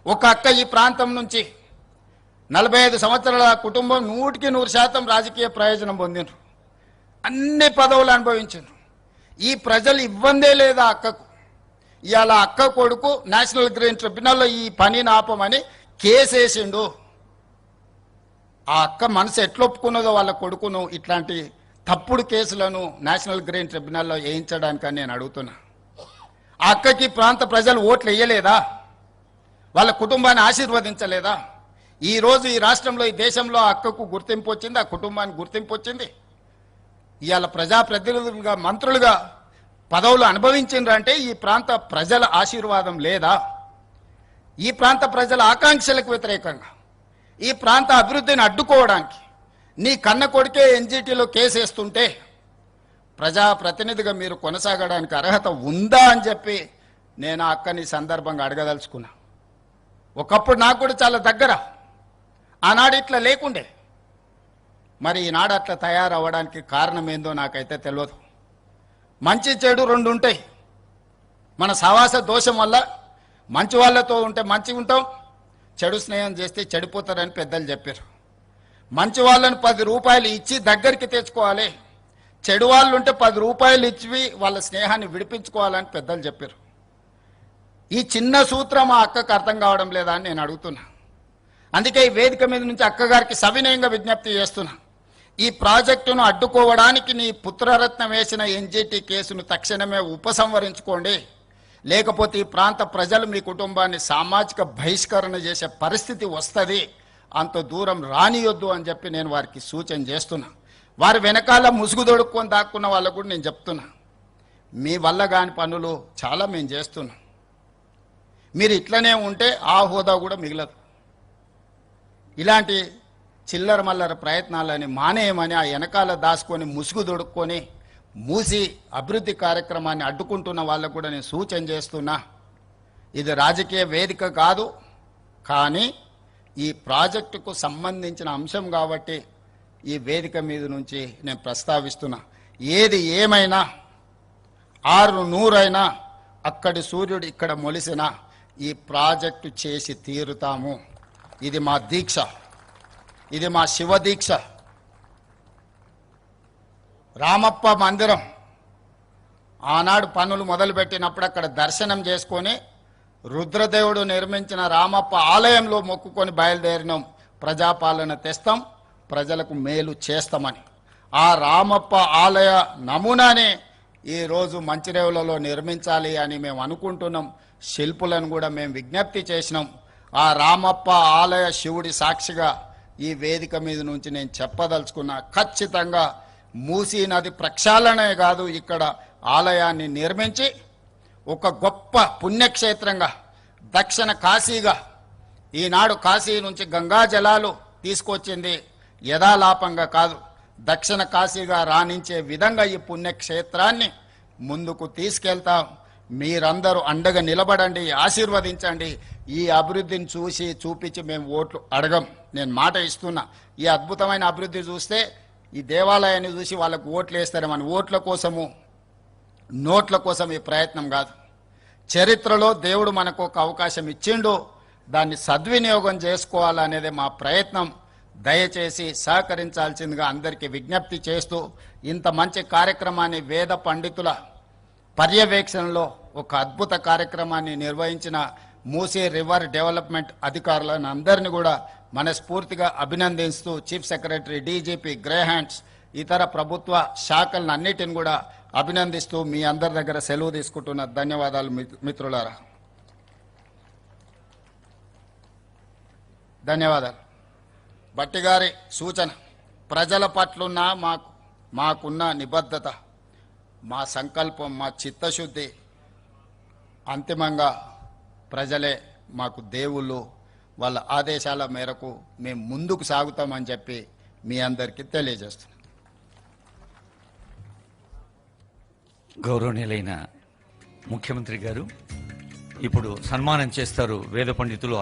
ఒక అక్క ఈ ప్రాంతం నుంచి 45 సంవత్సరాల కుటుంబం 100% రాజకీయ ప్రయోజనం పొందిండ్రు, అన్ని పదవులు అనుభవించారు. ఈ ప్రజలు ఇవ్వందే లేదా అక్కకు. ఇవాళ అక్క కొడుకు నేషనల్ గ్రీన్ ట్రిబ్యునల్లో ఈ పనిని ఆపమని కేసు వేసిండు. ఆ అక్క మనసు ఎట్లొప్పుకున్నదో వాళ్ళ కొడుకును ఇట్లాంటి తప్పుడు కేసులను నేషనల్ గ్రీన్ ట్రిబ్యునల్లో వేయించడానికని నేను అడుగుతున్నా. ఆ అక్కకి ప్రాంత ప్రజలు ఓట్లు వేయలేదా? వాళ్ళ కుటుంబాన్ని ఆశీర్వదించలేదా? ఈరోజు ఈ రాష్ట్రంలో ఈ దేశంలో ఆ అక్కకు గుర్తింపు వచ్చింది, ఆ కుటుంబానికి గుర్తింపు వచ్చింది. ఇవాళ ప్రజాప్రతినిధులుగా మంత్రులుగా పదవులు అనుభవించిండ్రంటే ఈ ప్రాంత ప్రజల ఆశీర్వాదం లేదా? ఈ ప్రాంత ప్రజల ఆకాంక్షలకు వ్యతిరేకంగా ఈ ప్రాంత అభివృద్ధిని అడ్డుకోవడానికి నీ కన్న కొడుకే ఎన్జిటిలో కేసు వేస్తుంటే ప్రజాప్రతినిధిగా మీరు కొనసాగడానికి అర్హత ఉందా అని చెప్పి నేను ఆ అక్కని సందర్భంగా అడగదలుచుకున్నా. ఒకప్పుడు నాకు కూడా చాలా దగ్గర, ఆనాడు ఇట్లా లేకుండే. మరి ఈనాడు అట్లా తయారవ్వడానికి కారణం ఏందో నాకైతే తెలియదు. మంచి చెడు రెండు ఉంటాయి. మన సహవాస దోషం వల్ల మంచి వాళ్ళతో ఉంటే మంచిగా ఉంటాం, చెడు స్నేహం చేస్తే చెడిపోతారని పెద్దలు చెప్పారు. మంచి వాళ్ళని 10 రూపాయలు ఇచ్చి దగ్గరికి తెచ్చుకోవాలి, చెడు వాళ్ళు ఉంటే 10 రూపాయలు ఇచ్చి వాళ్ళ స్నేహాన్ని విడిపించుకోవాలని పెద్దలు చెప్పారు. ఈ చిన్న సూత్రం ఆ అక్కకు అర్థం కావడం లేదా అని నేను అడుగుతున్నా. అందుకే ఈ వేదిక మీద నుంచి అక్కగారికి సవినయంగా విజ్ఞప్తి చేస్తున్నా. ఈ ప్రాజెక్టును అడ్డుకోవడానికి నీ పుత్రరత్నం వేసిన ఎన్జిటి కేసును తక్షణమే ఉపసంహరించుకోండి, లేకపోతే ఈ ప్రాంత ప్రజలు మీ కుటుంబాన్ని సామాజిక బహిష్కరణ చేసే పరిస్థితి వస్తుంది, అంత దూరం రానియొద్దు అని చెప్పి నేను వారికి సూచన చేస్తున్నా. వారి వెనకాల ముసుగు దొడుక్కొని దాక్కున్న వాళ్ళకు కూడా నేను చెప్తున్నా, మీ వల్ల కాని పనులు చాలా మేము చేస్తున్నాం. మీరు ఇట్లనే ఉంటే ఆ హోదా కూడా మిగలదు. ఇలాంటి చిల్లర మల్లర ప్రయత్నాలని మానేయమని ఆ వెనకాల దాచుకొని ముసుగు దొడుక్కొని మూసి అభివృద్ధి కార్యక్రమాన్ని అడ్డుకుంటున్న వాళ్ళకు కూడా నేను సూచన చేస్తున్నా. ఇది రాజకీయ వేదిక కాదు, కానీ ఈ ప్రాజెక్టుకు సంబంధించిన అంశం కాబట్టి ఈ వేదిక మీద నుంచి నేను ప్రస్తావిస్తున్నా. ఏది ఏమైనా 600 అక్కడి సూర్యుడు ఇక్కడ మొలిసిన ఈ ప్రాజెక్టు చేసి తీరుతాము. ఇది మా దీక్ష, ఇది మా శివ దీక్ష. రామప్ప మందిరం ఆనాడు పనులు మొదలుపెట్టినప్పుడు అక్కడ దర్శనం చేసుకొని రుద్రదేవుడు నిర్మించిన రామప్ప ఆలయంలో మొక్కుకొని బయలుదేరినాం. ప్రజాపాలన తెస్తాం, ప్రజలకు మేలు చేస్తామని. ఆ రామప్ప ఆలయ నమూనానే ఈరోజు మంచిరేవులలో నిర్మించాలి అని మేము అనుకుంటున్నాం. శిల్పులను కూడా మేము విజ్ఞప్తి చేసినాం. ఆ రామప్ప ఆలయ శివుడి సాక్షిగా ఈ వేదిక మీద నుంచి నేను చెప్పదలుచుకున్నా, ఖచ్చితంగా మూసీ నది ప్రక్షాళనే కాదు, ఇక్కడ ఆలయాన్ని నిర్మించి ఒక గొప్ప పుణ్యక్షేత్రంగా దక్షిణ కాశీగా, ఈనాడు కాశీ నుంచి గంగా జలాలు తీసుకొచ్చింది యథాలాపంగా కాదు, దక్షిణ కాశీగా రాణించే విధంగా ఈ పుణ్యక్షేత్రాన్ని ముందుకు తీసుకెళ్తాం. మీరందరూ అండగా నిలబడండి, ఆశీర్వదించండి. ఈ అభివృద్ధిని చూసి చూపించి మేము ఓట్లు అడగం. నేను మాట ఇస్తున్నా, ఈ అద్భుతమైన అభివృద్ధి చూస్తే ఈ దేవాలయాన్ని చూసి వాళ్ళకు ఓట్లు వేస్తారేమని ఓట్ల కోసము నోట్ల కోసం ఈ ప్రయత్నం కాదు. చరిత్రలో దేవుడు మనకు ఒక అవకాశం ఇచ్చిండు, దాన్ని సద్వినియోగం చేసుకోవాలనేదే మా ప్రయత్నం. దయచేసి సహకరించాల్సిందిగా అందరికీ విజ్ఞప్తి చేస్తూ, ఇంత మంచి కార్యక్రమాన్ని వేద పండితుల పర్యవేక్షణలో ఒక అద్భుత కార్యక్రమాన్ని నిర్వహించిన మూసీ రివర్ డెవలప్మెంట్ అధికారులను అందరినీ కూడా మనస్ఫూర్తిగా అభినందిస్తూ, chief secretary, DGP, grey hands, ఇతర ప్రభుత్వ శాఖలను అన్నిటిని కూడా అభినందిస్తూ మీ అందరి దగ్గర సెలవు తీసుకుంటున్న. ధన్యవాదాలు మిత్రులారా, ధన్యవాదాలు. భట్టిగారి సూచన, ప్రజల పట్లున్న మాకున్న నిబద్ధత, మా సంకల్పం, మా చిత్తశుద్ధి, అంతిమంగా ప్రజలే మాకు దేవుళ్ళు. వాళ్ళ ఆదేశాల మేరకు మేము ముందుకు సాగుతామని చెప్పి మీ అందరికీ తెలియజేస్తున్నాం. గౌరవనీయులైన ముఖ్యమంత్రి గారు ఇప్పుడు సన్మానం చేస్తారు వేద పండితులు.